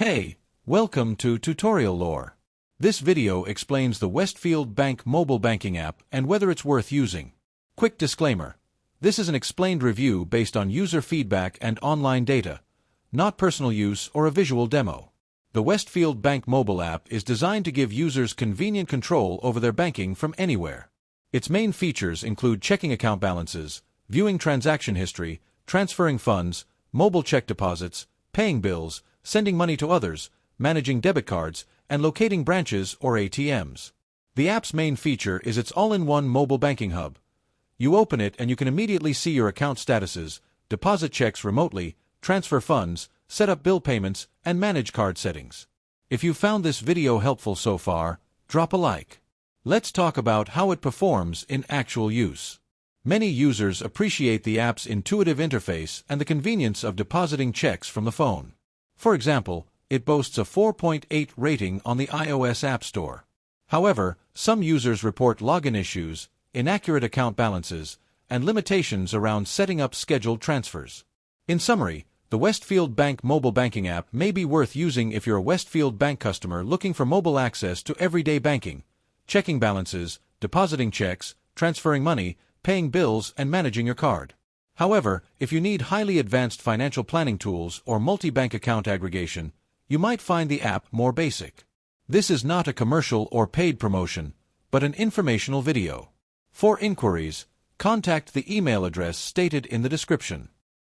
Hey, welcome to Tutorial Lore. This video explains the Westfield Bank Mobile Banking app and whether it's worth using. Quick disclaimer. This is an explained review based on user feedback and online data, not personal use or a visual demo. The Westfield Bank mobile app is designed to give users convenient control over their banking from anywhere. Its main features include checking account balances, viewing transaction history, transferring funds, mobile check deposits, paying bills, sending money to others, managing debit cards, and locating branches or ATMs. The app's main feature is its all-in-one mobile banking hub. You open it and you can immediately see your account statuses, deposit checks remotely, transfer funds, set up bill payments, and manage card settings. If you found this video helpful so far, drop a like. Let's talk about how it performs in actual use. Many users appreciate the app's intuitive interface and the convenience of depositing checks from the phone. For example, it boasts a 4.8 rating on the iOS App Store. However, some users report login issues, inaccurate account balances, and limitations around setting up scheduled transfers. In summary, the Westfield Bank mobile banking app may be worth using if you're a Westfield Bank customer looking for mobile access to everyday banking, checking balances, depositing checks, transferring money, paying bills, and managing your card. However, if you need highly advanced financial planning tools or multi-bank account aggregation, you might find the app more basic. This is not a commercial or paid promotion, but an informational video. For inquiries, contact the email address stated in the description.